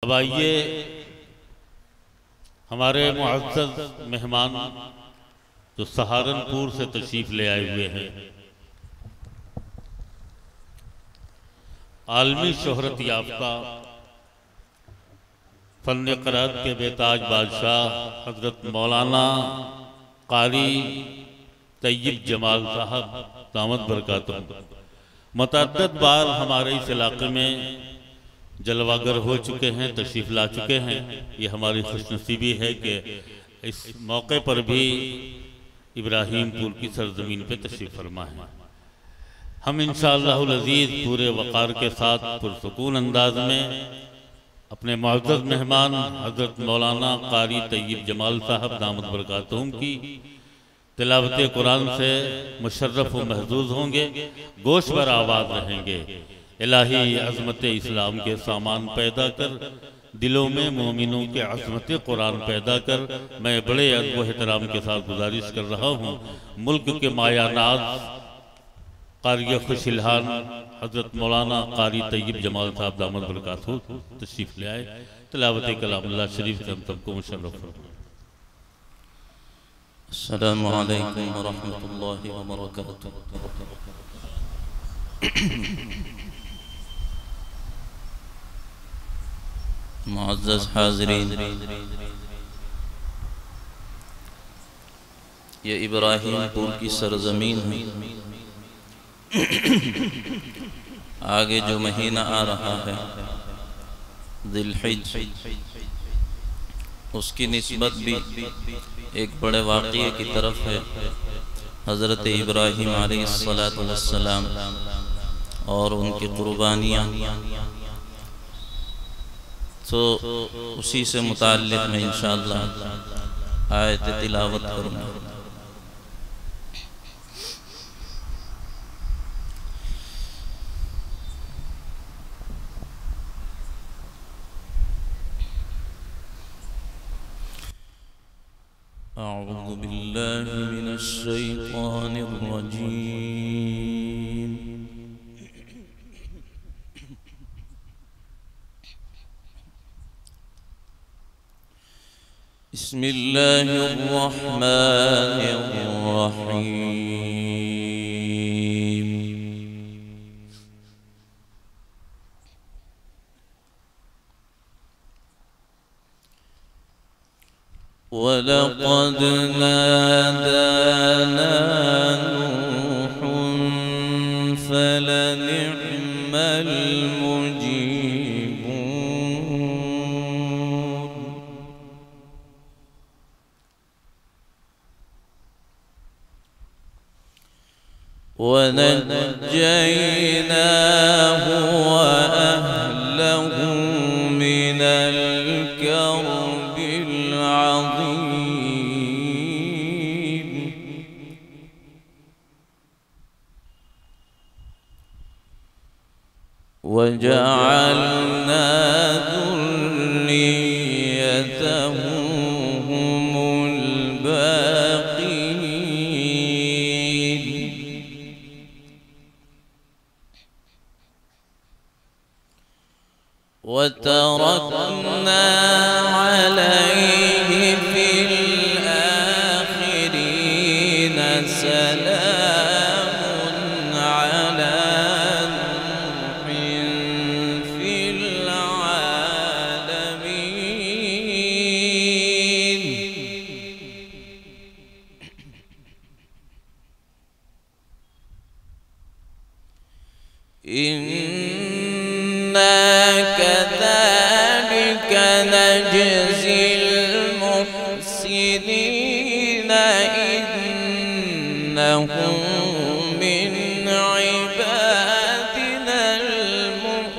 اب آئیے ہمارے معزز مہمان جو سہارنپور سے تشریف لے آئے ہوئے ہیں، عالمی شہرت یافتہ فن قرأت کے بے تاج بادشاہ حضرت مولانا قاری طیب جمال صاحب دامت برکاتہ متعدد بار ہمارے اس علاقے میں جلوہ گر ہو چکے ہیں، تشریف لا چکے ہیں۔ یہ ہماری خوش نصیبی ہے کہ اس موقع پر بھی ابراہیم پور کی سرزمین پہ تشریف فرما ہے۔ ہم انشاءاللہ العزیز پورے وقار کے ساتھ پرسکون انداز میں اپنے معزز مہمان حضرت مولانا قاری طیب جمال صاحب دامت برکاتہم کی تلاوت قرآن سے مشرف و محظوظ ہوں گے، گوش بر آواز رہیں گے۔ الہی عظمت اسلام کے سامان پیدا کر، دلوں میں مومنوں کے عظمت قرآن پیدا کر۔ میں بڑے ادب و احترام کے ساتھ گزارش کر رہا ہوں، ملک کے مایہ ناز قاری خوش الحان حضرت مولانا قاری طیب جمال صاحب دامت برکاتہ تشریف لے آئے، تلاوت کلام اللہ شریف سے ہم سب کو مشرف فرمائے۔ السلام علیکم ورحمۃ اللہ وبرکاتہ۔ معزز حاضرین، یہ ابراہیم پور کی سرزمین ہے۔ آگے جو مہینہ آ رہا ہے ذی الحج، اس کی نسبت بھی ایک بڑے واقعے کی طرف ہے۔ حضرت ابراہیم علیہ السلام اور ان کی قربانیاں، تو اسی سے متعلق میں انشاءاللہ آیت تلاوت کروں گا۔ أعوذ بالله من الشيطان الرجيم بسم الله الرحمن الرحيم وَلَقَدْ نَادَانَا نُوحٌ فَلَنِعْمَ الْمُجِيبُونَ وَنَجَّيْنَاهُ وَأَهْلَهُ مِنَ الْكَرْبِ الْعَظِيمِ وَجَعَلْنَا ذُرِّيَّتَهُ هُمُ الْبَاقِينَ وَتَرَكْنَا عَلَيْهِ فِي الْآخِرِينَ سَلَامٌ عَلَى نُوحٍ فِي الْعَالَمِينَ إِنَّا كَذَلِكَ نَجْزِي الْمُحْسِنِينَ إِنَّهُ مِنْ عِبَادِنَا الْمُؤْمِنِينَ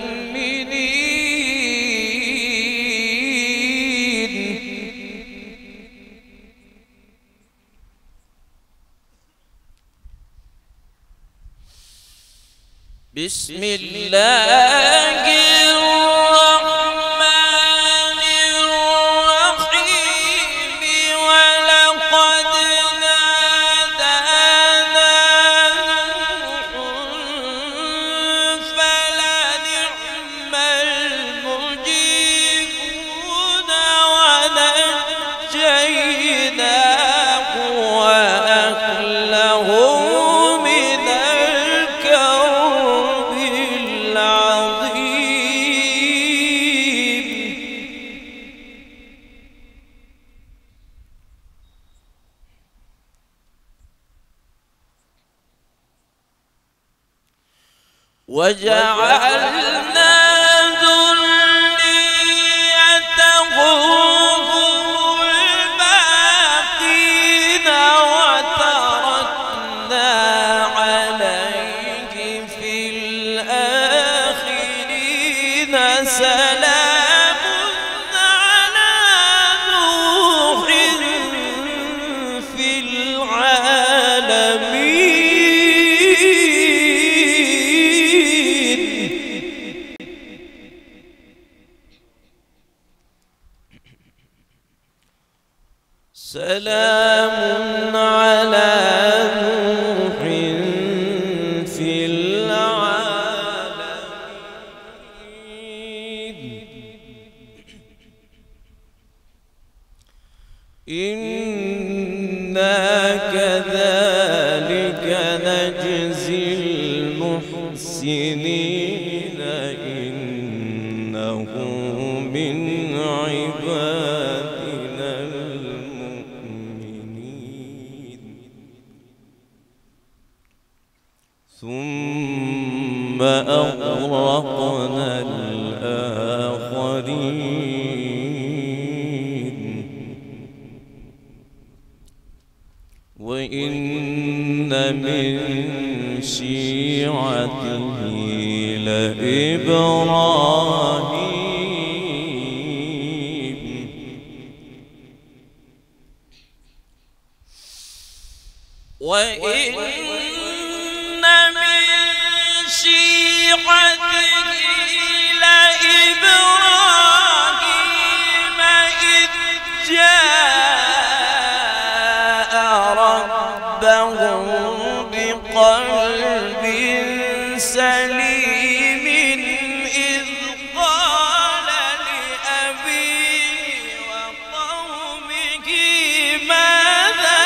بسم الله الرحمن الرحيم ولقد نادانا نوح فلنعم المجيبون وجعلنا ذريته هم الباقين وتركنا عليه في الآخرين سلام على نوح في العالمين. سلام على نوح في العالمين. إنا كذلك نجزي المحسنين إنه من عبادنا المؤمنين. ثم أغرقنا الآخرين. وإن من شيعته لإبراهيم. وإن من شيعته لإبراهيم إذ جاء ربه بقلب سليم إذ قال لأبيه وقومه ماذا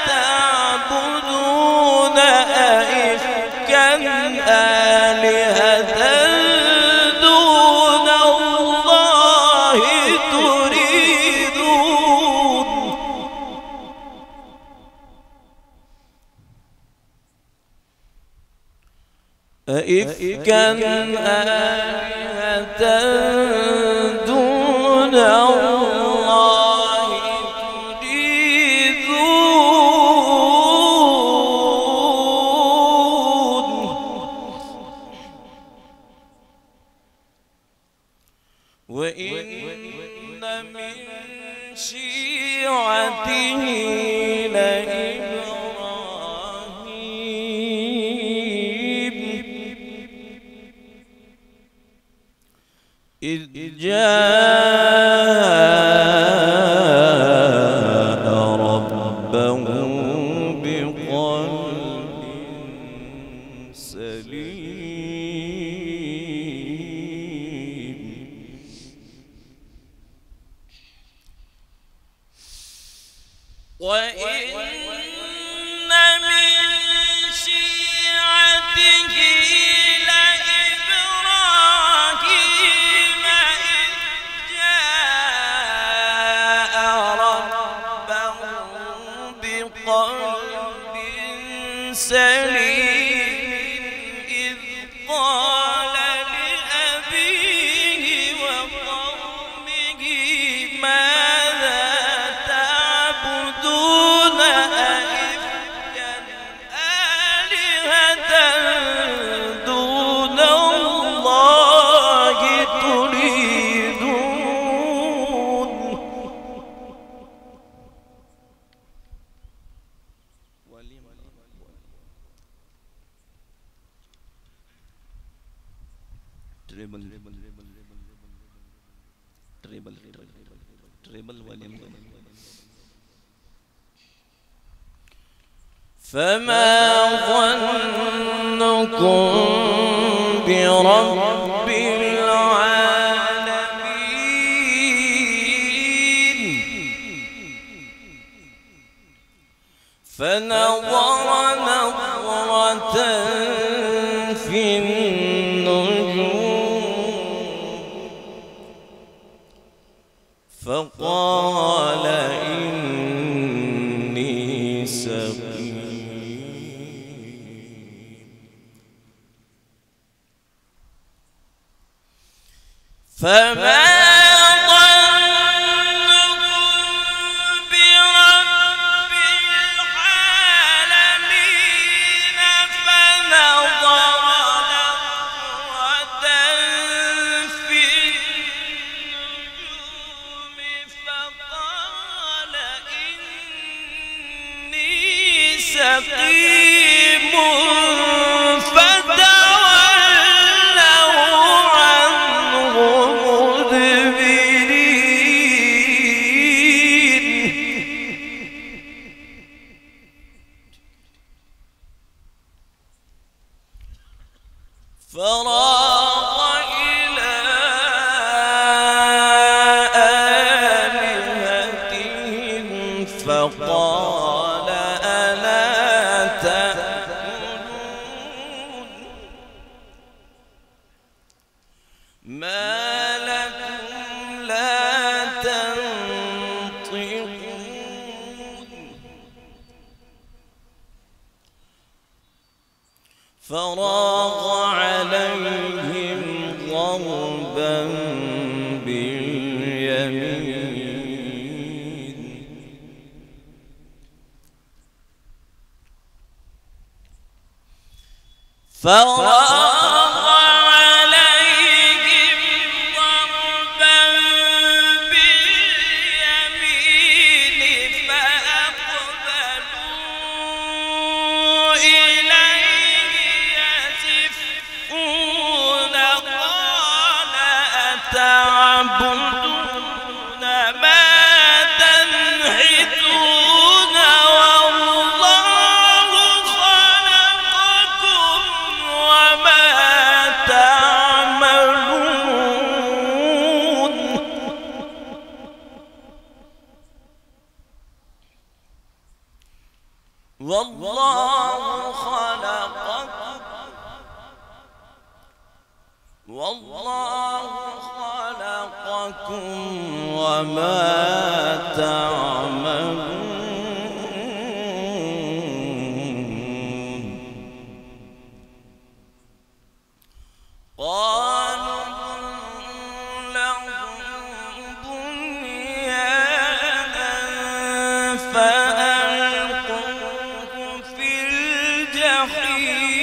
تعبدون أئفكا آلهة دون الله تريدون. أئفكا آلهة دون الله تريدون. وإن من شيعته لإبراهيم إذ جاء ربه بقلب سليم. وإن من شيعته لإبراهيم إذ جاء ربه بقلب سليم إذ قال لأبيه وقومه ماذا تعبدون أئفكا آلهة دون الله تريدون. فما ظنكم برب العالمين. فنظر نظرة في النجوم فقال إني سقيم. سقيم فتولوا عنه مدبرين فراغ إلى آلهتهم فقال ألا تأكلون ما لكم لا تنطقون فراغ عليهم ضربا باليمين فراغ عليهم ضربا باليمين فأقبلوا إليه يزفون قال أتعبدون ما تنحتون والله خلقكم وما تعملون والله خلقكم وما تعملون قالوا لهم بنيانا فألقوه في الجحيم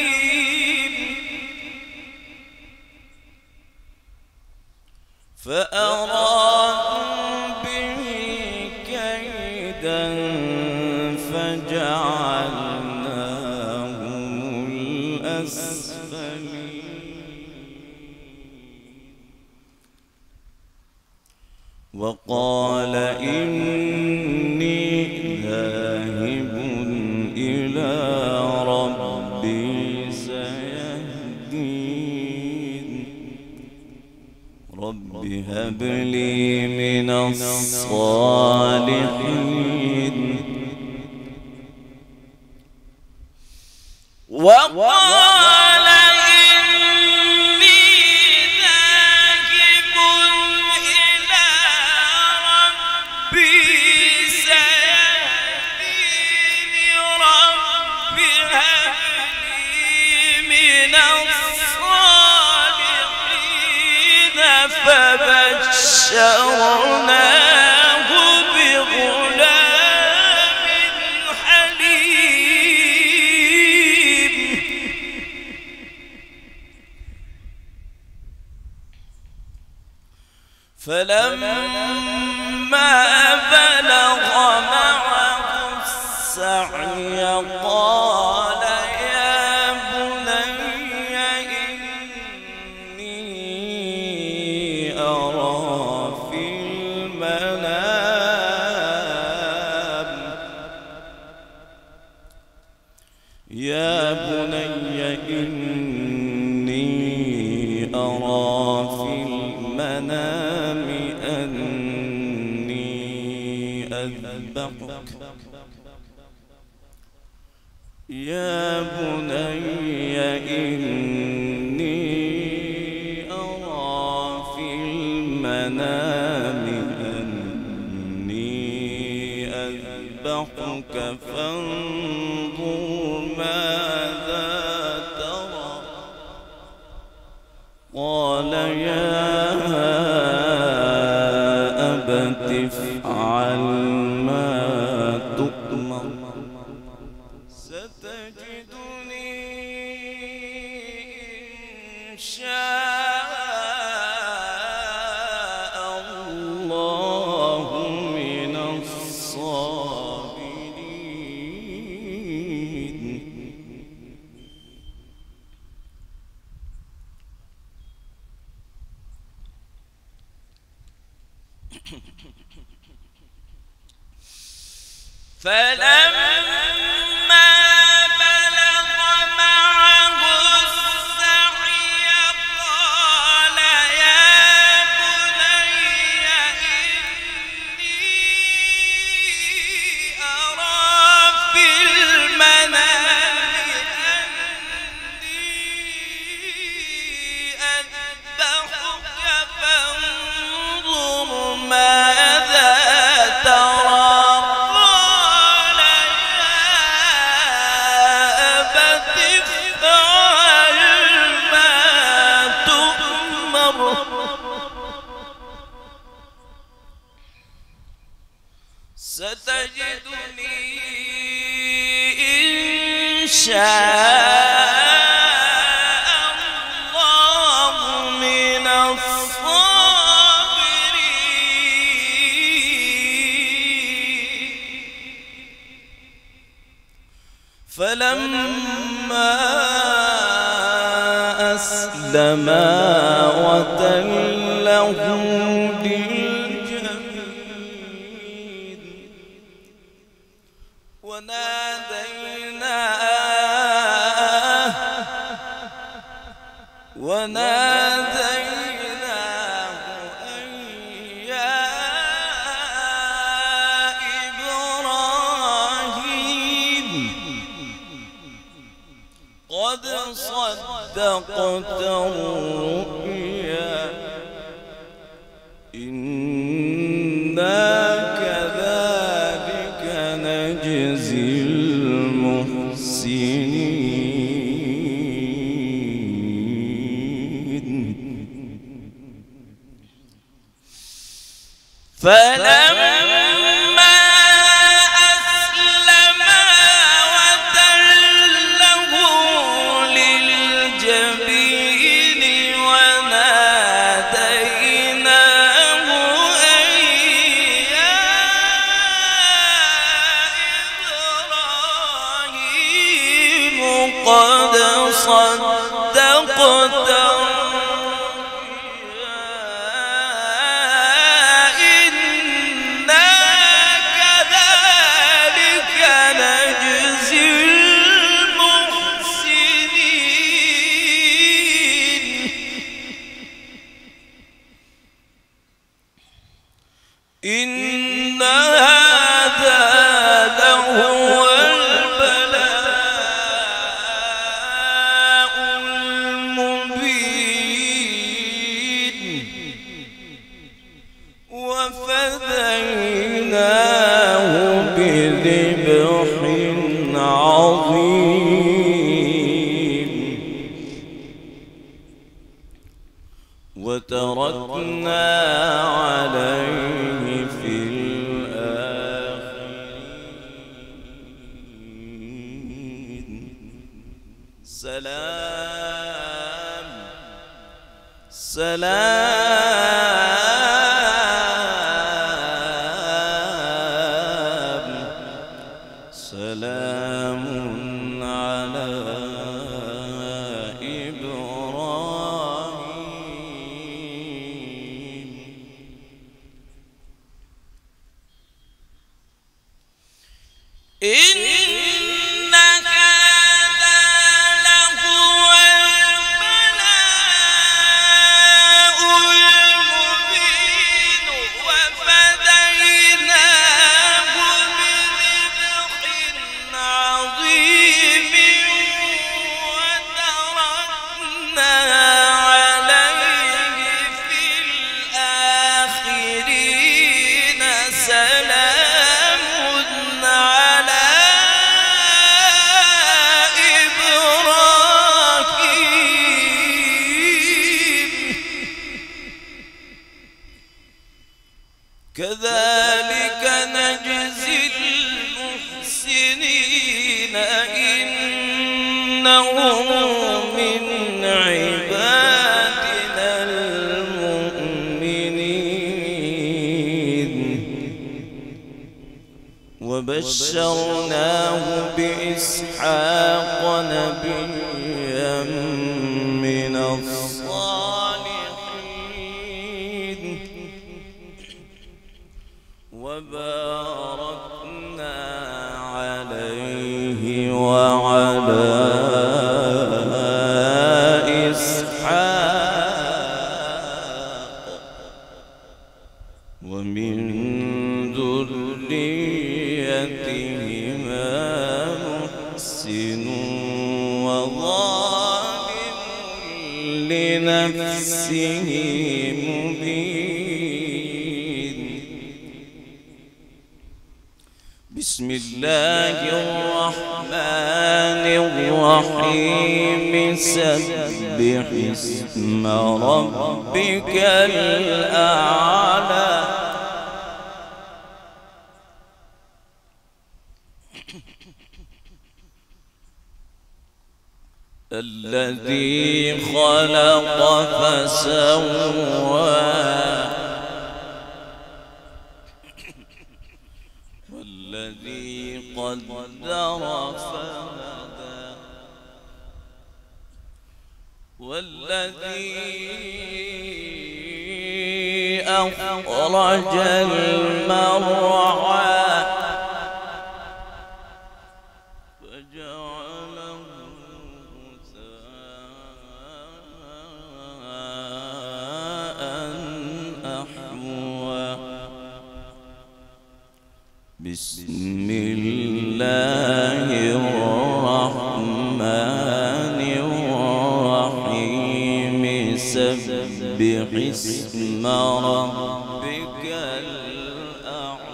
فأرادوا به كيدا فجعلناهم الأسفلين وقال إني ذاهب إلى ربي سيهدين رب هب لي من الصالحين وقال إني ذاهب إلى ربي سيهدين رب هب لي من الصالحين فبشرناه بغلام حليم فلما بلغ معه السعي قال يا بني إني أرى في المنام يا بني إني أرى في المنام أني أذبحك يا بني إني أرى في المنام أني أذبحك فانظر ماذا ترى قال يا أبت افعل ما تؤمر ستجدني إن شاء الله من الصابرين فلما بلغ معه السعي قال يا بني إني أرى في المنام أني أذبحك فانظر ماذا ترى ستجدني إن شاء الله من الصابرين. فلما أسلما وتله وناديناه أن يا إبراهيم قد صدقت الرؤيا إنا كذلك نجزي المحسنين. فلما أسلما وتله للجبين وناديناه أن يا إبراهيم قد صدقت إن هذا لهو البلاء المبين وفديناه بذبح عظيم وتركنا عليه في الآخرين. سلام سلام سلام على إبراهيم. إنك هذا لهو البلاء المبين وفديناه بذبح عظيم وتركنا عليه في الآخرين. سلام على إبراهيم كذلك نجزي المحسنين إنه من عبادنا المؤمنين. وبشرناه بإسحاق نبيا من الصالحين وباركنا عليه وعلى إسحاق ومن ذريتهما محسن وظالم لنفسه مبين. بسم الله الرحمن الرحيم. سبح اسم ربك الأعلى. الذي خلق فسوى والذي قدر فهدى والذي أخرج المرعى فجعله غثاء أحوى. بسم الله الرحمن الرحيم. سبح اسم ربك الأعلى.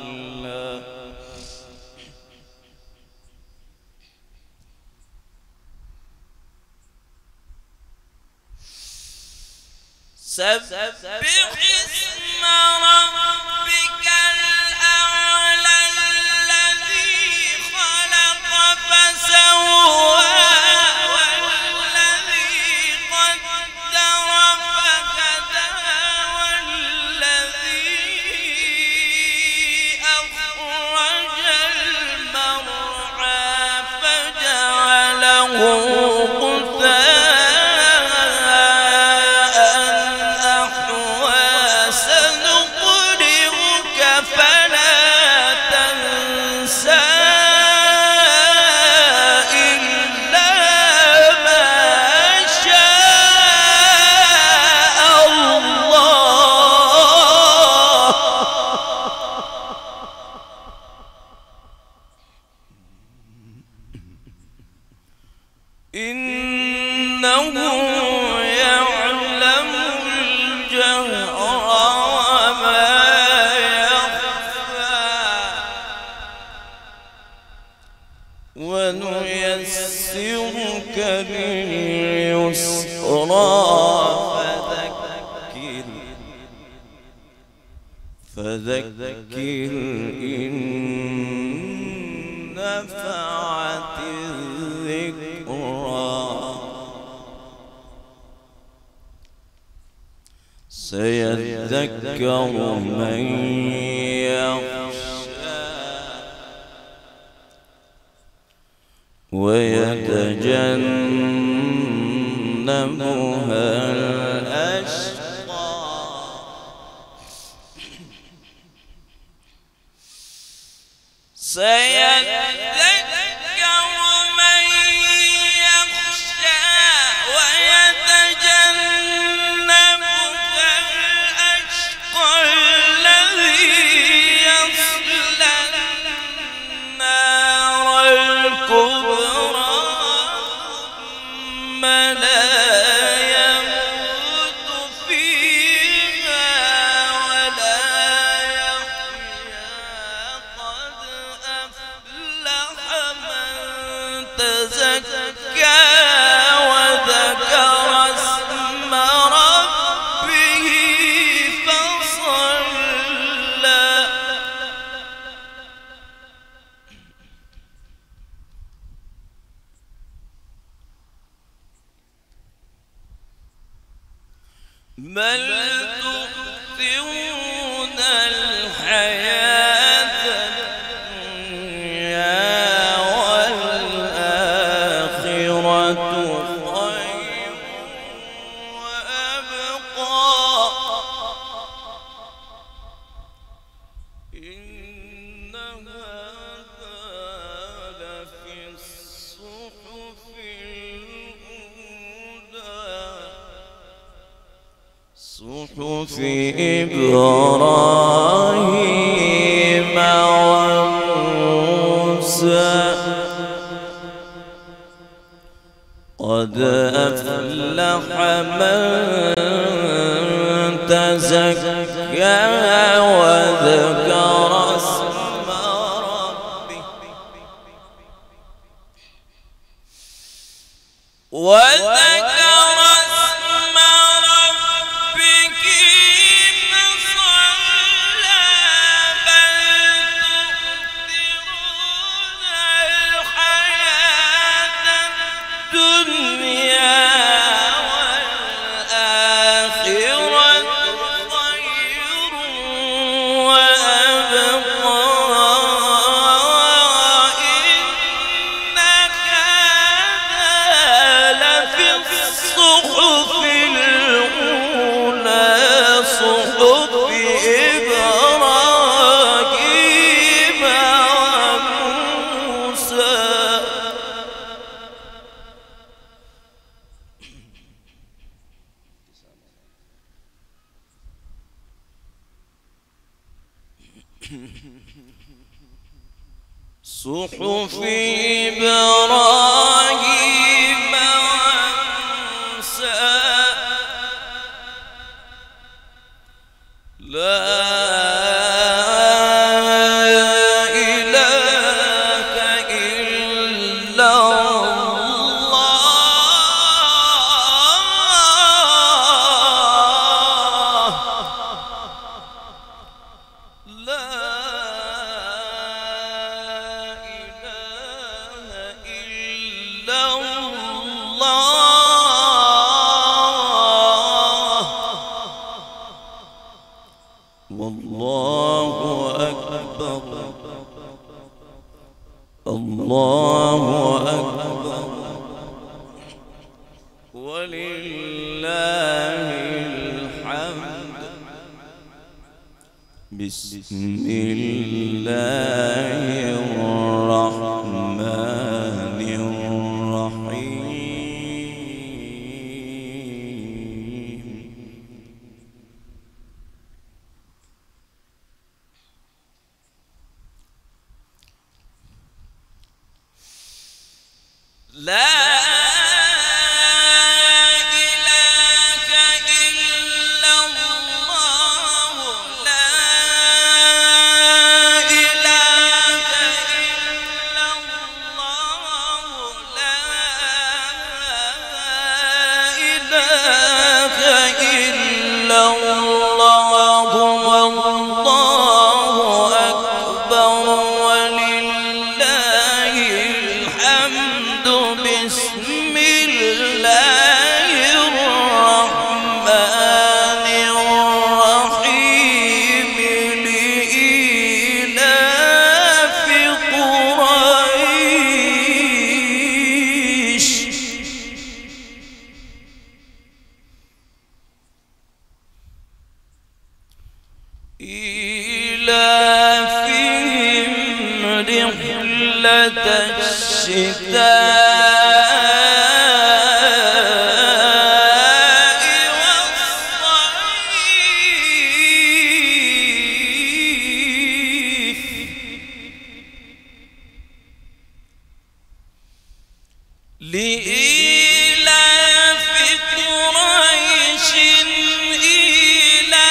سبح اسم ربك الأعلى الذي خلق فسوى والذي قدر فهدى والذي أخرج المرعى فجعله إنه يعلم الجهر وما يخفى ونيسرك لليسرى فذكر إن نفعت الذكرى سيذكر من يخشى ويتجنبها الأشقى سيذكر من يخشى ويتجنبها الأشقى الذي يصلى النار الكبرى ثم لا يموت فيها ولا يحيا. قد أفلح من تزكى وذكر اسم ربه فصلى. بل تؤثرون الحياة الدنيا والآخرة خير وأبقى إن هذا لفي الصحف الأولى صحف إبراهيم وموسى قد أفلح من تزكى وذكر اسم ربه فصلى بل تؤثرون الحياة الدنيا والآخرة خير وأبقى إن هذا لفي الصحف الأولى صحف إبراهيم وموسى صحف إبراهيم وموسى لا إله إلا الله لا إله إلا الله والله أكبر الله أكبر ولله الحمد بسم الله الرحمن الرحيم لا إله إلا الله لا إله إلا الله لا إله إلا الله والله أكبر ولله الحمد بسم الله الرحمن الرحيم لإيلاف قريش إيلافهم رحلة الشتاء والصيف لإيلاف قريش إيلافهم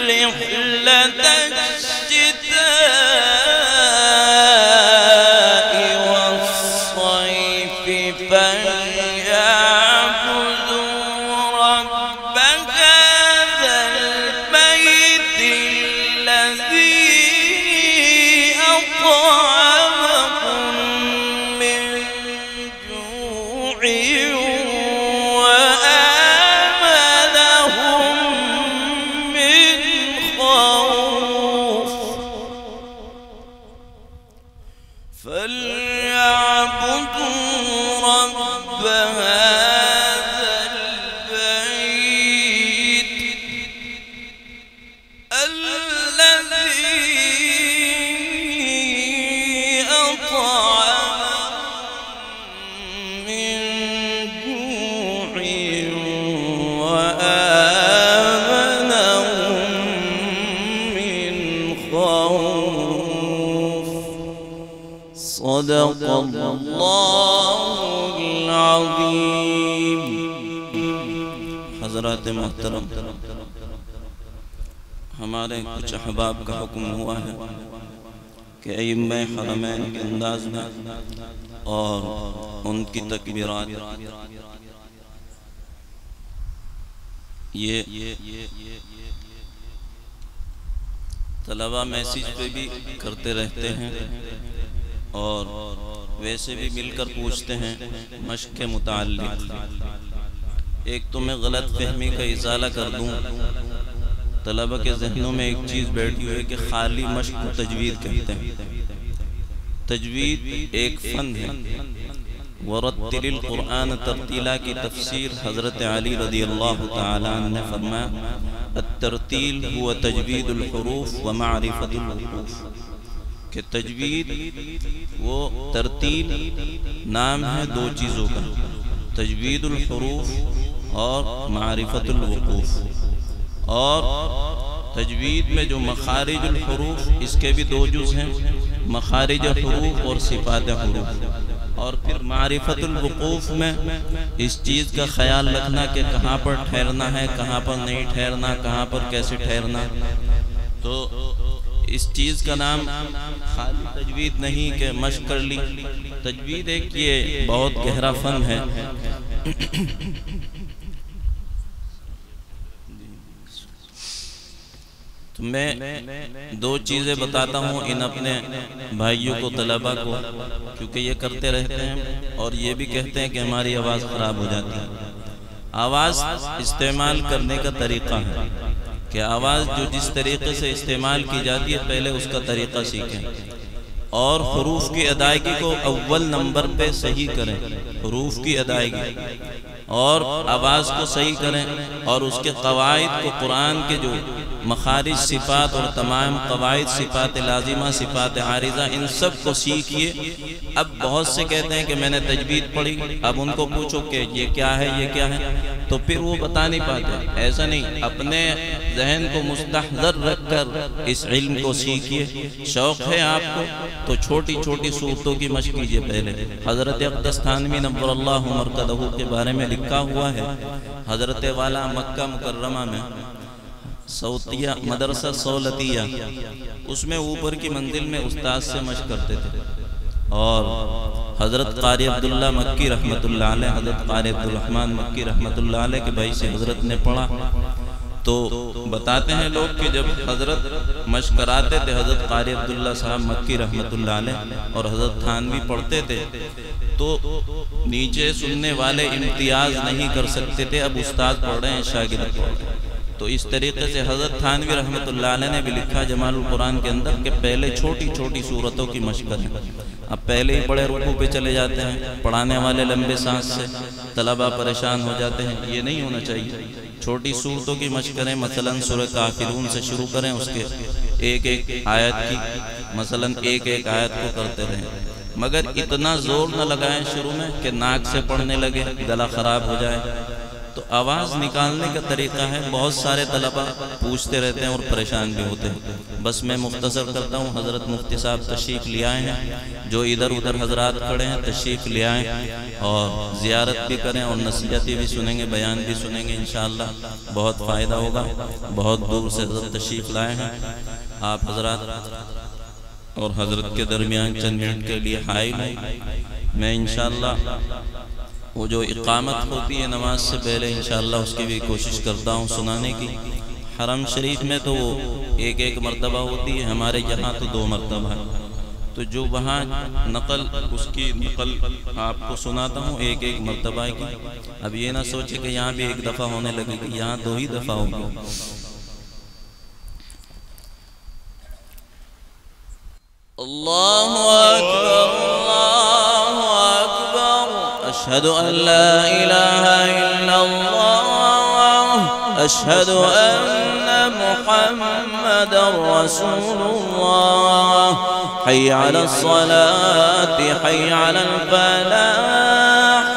رحلة الشتاء والصيف فليعبدوا رب هذا البيت الذي أطعمهم من جوع وآمنهم من خوف فليعبدوا رب هذا البيت الذي صدق اللہ العظیم۔ حضرات محترم، ہمارے کچھ احباب کا حکم ہوا ہے کہ ائمہ حرمین کے انداز میں اور ان کی تکبیرات یہ طلبہ میسیج پہ بھی کرتے رہتے ہیں اور ویسے بھی مل کر پوچھتے ہیں مشق کے متعلق۔ ایک تو میں غلط فہمی کا ازالہ کر دوں، طلبہ کے ذہنوں میں ایک چیز بیٹھی ہوئی ہے کہ خالی مشق کو تجوید کہتے ہیں۔ تجوید ایک فن ہے۔ وَرَتِّلِ الْقُرْآنَ تَرْتِيلًا کی تفسیر حضرت علی رضی اللہ تعالیٰ عنہ نے فرمایا الترتیل هو تجوید الحروف ومعرفت الحروف، کہ تجوید وہ ترتیل نام ہے دو چیزوں کا، تجوید الحروف اور معرفت الوقوف۔ اور تجوید میں جو مخارج الحروف اس کے بھی دو جز ہیں، مخارج حروف اور صفات حروف۔ اور پھر معرفت الوقوف میں اس چیز کا خیال رکھنا کہ کہاں پر ٹھہرنا ہے، کہاں پر نہیں ٹھہرنا، کہاں پر کیسے ٹھہرنا۔ تو اس چیز کا نام خالی تجوید نہیں کہ مشق کر لی، تجوید ایک یہ بہت گہرا فن ہے۔ تو میں دو چیزیں بتاتا ہوں ان اپنے بھائیوں کو، طلبہ کو، کیونکہ یہ کرتے رہتے ہیں اور یہ بھی کہتے ہیں کہ ہماری آواز خراب ہو جاتی ہے۔ آواز استعمال کرنے کا طریقہ ہے کہ آواز جو جس طریقے سے استعمال کی جاتی ہے پہلے اس کا طریقہ سیکھیں، اور حروف کی ادائیگی کو اول نمبر پہ صحیح کریں، حروف کی ادائیگی اور آواز کو صحیح کریں، اور اس کے قواعد کو قرآن کے جو مخارج صفات اور تمام قواعد صفات لازمہ صفات عارضہ ان سب کو سیکھیے۔ اب بہت سے کہتے ہیں کہ میں نے تجوید پڑھی، اب ان کو پوچھو کہ یہ کیا ہے یہ کیا ہے، تو پھر وہ بتا نہیں پاتے۔ ایسا نہیں، اپنے ذہن کو مستحضر رکھ کر اس علم کو سیکھیے۔ شوق ہے آپ کو تو چھوٹی چھوٹی صورتوں کی مشق کیجیے پہلے۔ حضرت اقدس تھانوی نور اللہ مرقدہ کے بارے میں لکھا ہوا ہے، حضرت والا مکہ مکرمہ میں صوتیہ مدرسہ صولتیہ، اس میں اوپر کی منزل میں استاد سے مشق کرتے تھے، اور حضرت قاری عبداللہ مکی رحمت اللہ علیہ، حضرت قاری عبدالرحمن مکی رحمت اللہ علیہ کے بھائی سے حضرت نے پڑھا۔ تو بتاتے ہیں لوگ کہ جب حضرت مشق کراتے تھے، حضرت قاری عبداللہ صاحب مکی رحمت اللہ علیہ اور حضرت تھانوی پڑھتے تھے، تو نیچے سننے والے امتیاز نہیں کر سکتے تھے، اب استاد پڑھ رہے ہیں شاگرد پڑھ رہے ہیں۔ تو اس طریقے سے حضرت تھانوی رحمت اللہ علیہ نے بھی لکھا جمال القرآن کے اندر کہ پہلے چھوٹی چھوٹی صورتوں کی مشق کریں۔ اب پہلے ہی بڑے رکوع پہ چلے جاتے ہیں، پڑھانے والے لمبے سانس سے طلبہ پریشان ہو جاتے ہیں، یہ نہیں ہونا چاہیے۔ چھوٹی صورتوں کی مشق کریں، مثلا سورہ کافرون سے شروع کریں، اس کے ایک ایک آیت کی مثلا ایک ایک آیت کو کرتے رہیں، مگر اتنا زور نہ لگائیں شروع میں کہ ناک سے پڑھنے لگے، گلا خراب ہو جائے۔ تو آواز نکالنے کا طریقہ ہے، بہت سارے طلبہ پوچھتے رہتے ہیں اور پریشان بھی ہوتے ہیں۔ بس میں مختصر کرتا ہوں، حضرت مفتی صاحب تشریف لے آئے ہیں، جو ادھر ادھر حضرات کھڑے ہیں تشریف لے آئیں اور زیارت بھی کریں اور نصیحتیں بھی سنیں گے، بیان بھی سنیں گے، انشاءاللہ بہت فائدہ ہوگا۔ بہت دور سے حضرت تشریف لائے ہیں، آپ حضرات اور حضرت کے درمیان چند منٹ کے لیے حائل ہیں۔ میں انشاءاللہ وہ جو اقامت ہوتی ہے نماز سے پہلے انشاءاللہ اس کی بھی کوشش کرتا ہوں سنانے کی۔ حرم شریف میں تو وہ ایک ایک مرتبہ ہوتی ہے، ہمارے یہاں تو 2 مرتبہ ہے، تو جو وہاں نقل اس کی نقل آپ کو سناتا ہوں ایک ایک مرتبہ کی۔ اب یہ نہ سوچے کہ یہاں بھی ایک دفعہ ہونے لگے گی، یہاں 2 ہی دفعہ ہوگی۔ اللہ اکبر اللہ اکبر، اشہد ان لا الہ الا اللہ، اشہد ان محمد رسول اللہ، حی علی الصلاة حی علی الفلاح،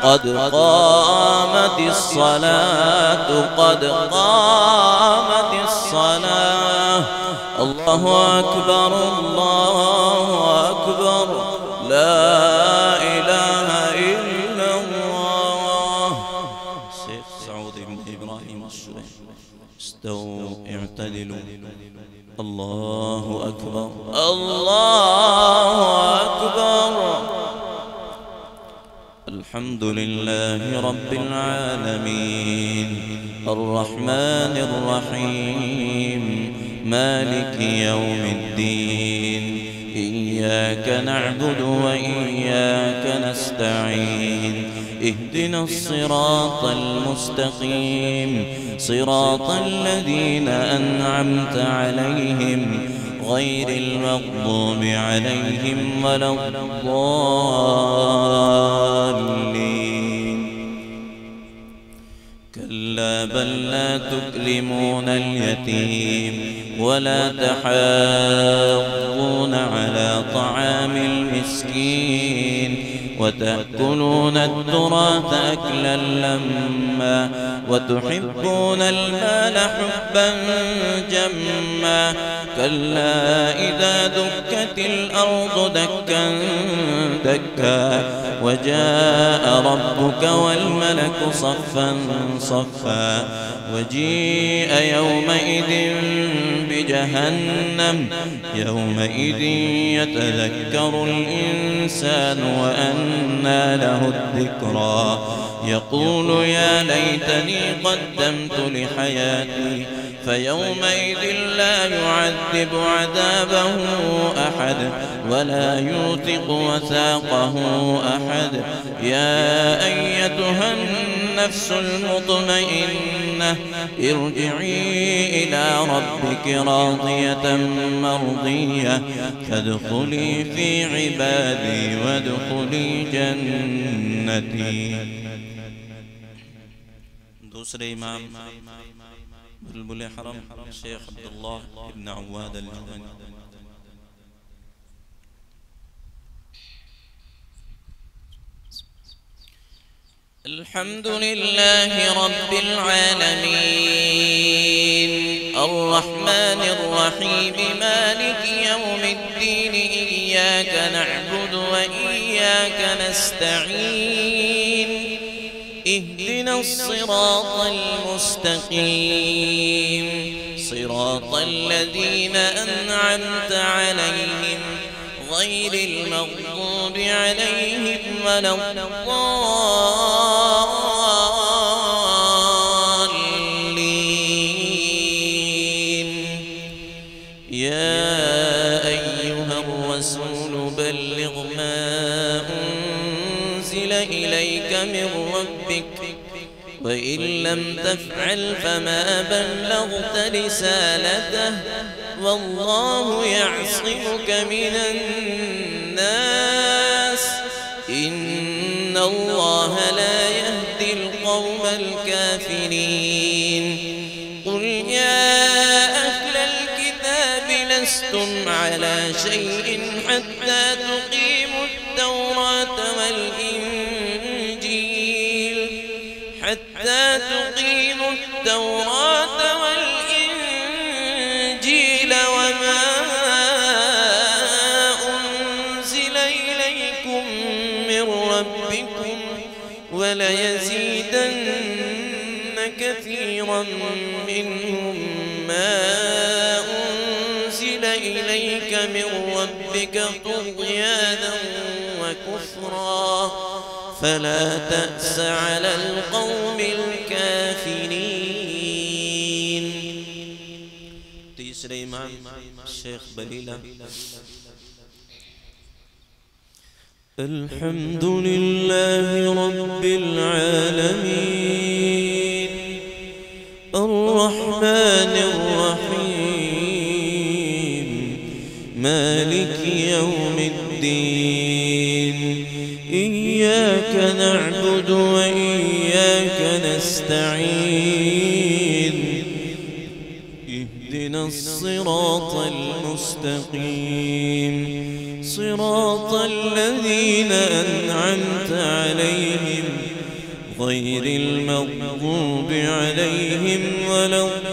قد قامت الصلاة قد قامت الصلاة، اللہ اکبر اللہ اکبر۔ لا إله إلا الله. شيخ سعود بن إبراهيم الشريف. استووا اعتدلوا. الله أكبر الله أكبر. الحمد لله رب العالمين الرحمن الرحيم مالك يوم الدين. إياك نعبد وإياك نستعين. اهدنا الصراط المستقيم صراط الذين أنعمت عليهم غير المغضوب عليهم ولا الضالين. كلا بل لا تكرمون اليتيم ولا تحاضون على طعام المسكين وتأكلون التراث أكلا لما وتحبون المال حبا جما. كلا إذا دكت الأرض دكا دكا وجاء ربك والملك صفا صفا وجيء يومئذ بجهنم يومئذ يتذكر الإنسان وأنى له الذكرى يقول يا ليتني قدمت لحياتي فيومئذ لا يعذب عذابه أحد ولا يوثق وثاقه أحد. يا أيتها النفس المطمئنة ارجعي إلى ربك راضية مرضية فادخلي في عبادي وادخلي جنتي. دوسرے امام بلبل حرم شیخ عبداللہ ابن عواد الجهني. الحمد لله رب العالمين الرحمن الرحيم مالك يوم الدين. إياك نعبد وإياك نستعين. اهدنا الصراط المستقيم صراط الذين أنعمت عليهم غير المغضوب عليهم ولا الضالين. يا أيها الرسول بلغ ما أنزل إليك من ربك وإن لم تفعل فما بلغت رسالته والله يعصمك من الناس إن الله لا يهدي القوم الكافرين. قل يا أهل الكتاب لستم على شيء حتى تقيموا التوراة والإنجيل وما أنزل إليكم من ربكم وليزيدن كثيرا منهم ما أنزل إليك من ربك طغيانا وكفرا فلا تأس على القوم الكافرين. تیسرے امام شیخ بلیلہ. الحمد لله رب العالمين الرحمن الرحيم مالك يوم الدين. إياك نعبد وإياك نستعين. اهدنا الصراط المستقيم صراط الذين أنعمت عليهم غير المغضوب عليهم ولا الضالين.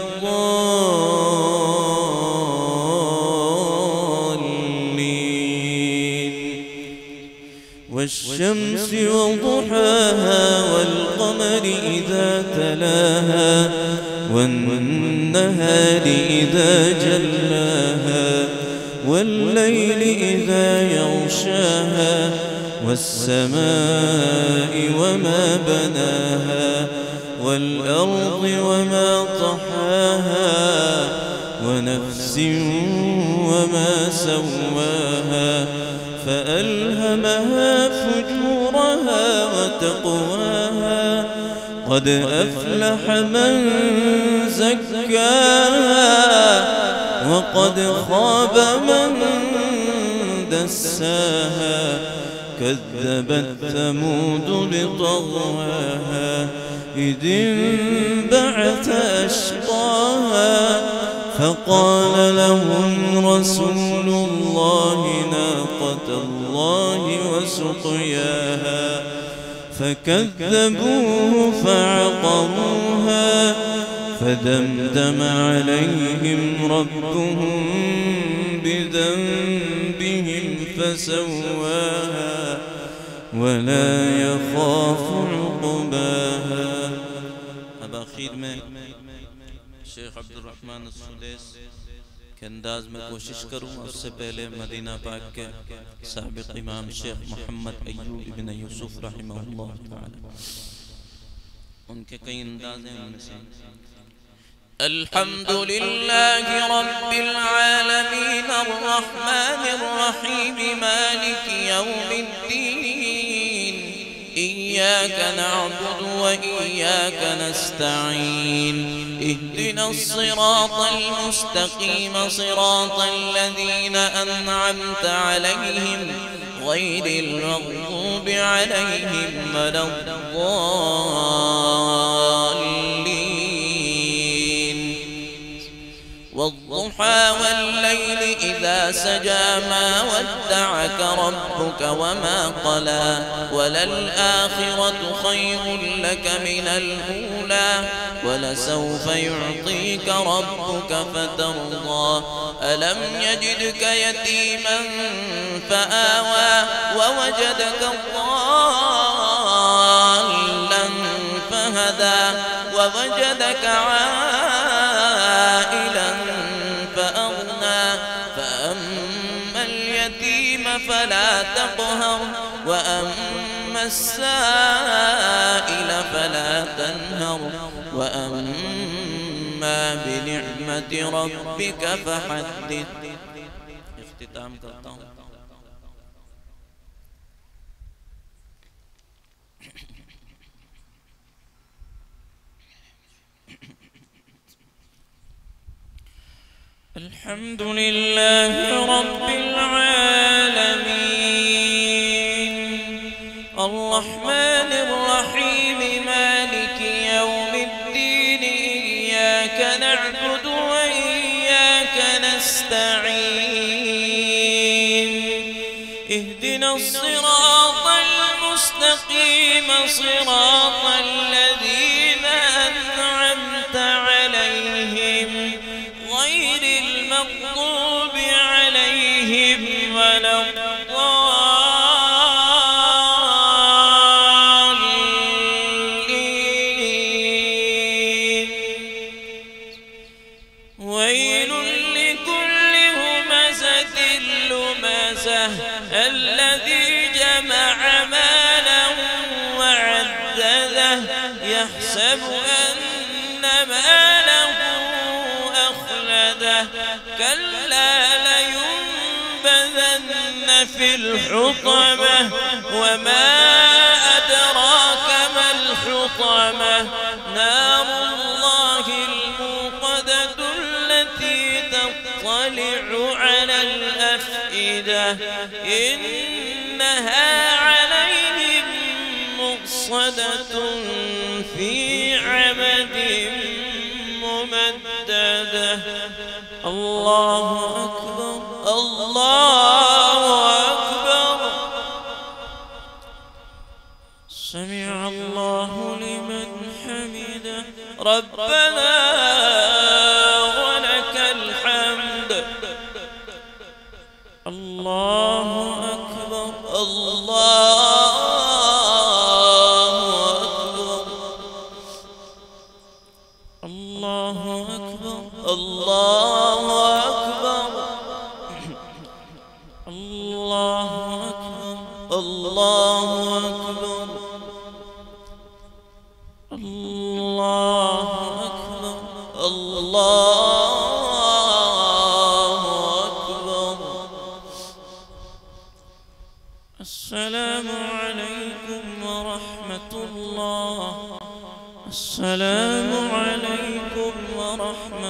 والنهار إذا جلاها والليل إذا يغشاها والسماء وما بناها والأرض وما طحاها ونفس وما سواها فألهمها فجورها وتقواها قد أفلح من زكاها وقد خاب من دساها كذبت ثمود بطغواها إذ انبعث أشقاها فقال لهم رسول الله ناقة الله وسقياها فكذبوه فعقروها فدمدم عليهم ربهم بذنبهم فسواها ولا يخاف عقباها. अब आखिर में शेख अब्दुर्रहमान सुदैस के अंदाज में कोशिश करूँगा। उससे पहले मदीना पाक के साबिक़ इमाम शेख मोहम्मद अय्यूब इब्न यूसुफ रहमहुल्लाह ताला उनके कई अंदाज हैं उनमें से अल्हम्दुलिल्लाह रब्बिल आलमीन अर्रहमानिर रहीम मालिकि यौमिद्दीन इय्याका नअबुदु व इय्याका नस्तईन इहदिनस सिरातल मुस्तकीम सिरातल लज़ीना अनअमता अलैहिम गैरिल मग़दूबि अलैहिम वलद्दाल्लीन والضحى والليل إذا سجى ما ودعك ربك وما قلى وللآخرة خير لك من الأولى ولسوف يعطيك ربك فترضى ألم يجدك يتيما فآوى ووجدك ضالا فهدى ووجدك عائلا فأغنى فأما اليتيم فلا تقهر وأما السائل فلا تنهر وأما بنعمة ربك فحدث. اختتام करता हूँ। الحمد لله رب العالمين الرحمن الرحيم مالك يوم الدين إياك نعبد وإياك نستعين اهدنا الصراط المستقيم صراط الذين أنعمت عليهم غير المغضوب عليهم ولا الضالين ويل لكل همزة لمزة الذي جمع مالا وعدده يحسب أن ماله كلا لينبذن في الحطمة وما أدراك ما الحطمة نار الله الموقدة التي تطلع على الأفئدة إنها عليهم مؤصدة في عمد ممددة. الله أكبر الله أكبر سمع الله لمن حمده ربنا ولك الحمد. الله أكبر الله أكبر الله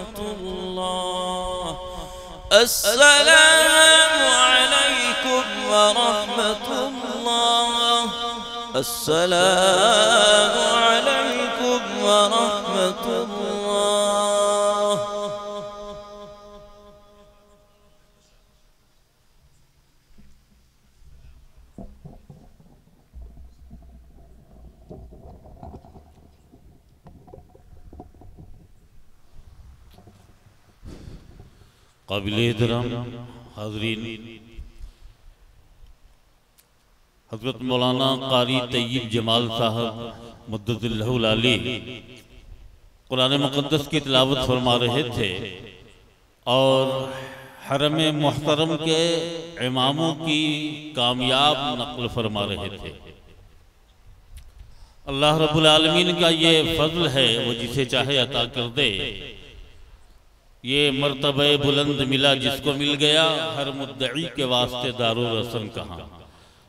ورحمة الله. السلام عليكم ورحمة الله. السلام عليكم ورحمة الله. قابل احترام حاضرین، حضرت مولانا قاری طیب جمال صاحب مدد اللہ العلی قرآن مقدس کی تلاوت فرما رہے تھے اور حرم محترم کے اماموں کی کامیاب نقل فرما رہے تھے۔ اللہ رب العالمین کا یہ فضل ہے، وہ جسے چاہے عطا کر دے۔ یہ مرتبہ بلند ملا جس کو مل گیا، ہر مدعی کے واسطے دار و رسن کہاں۔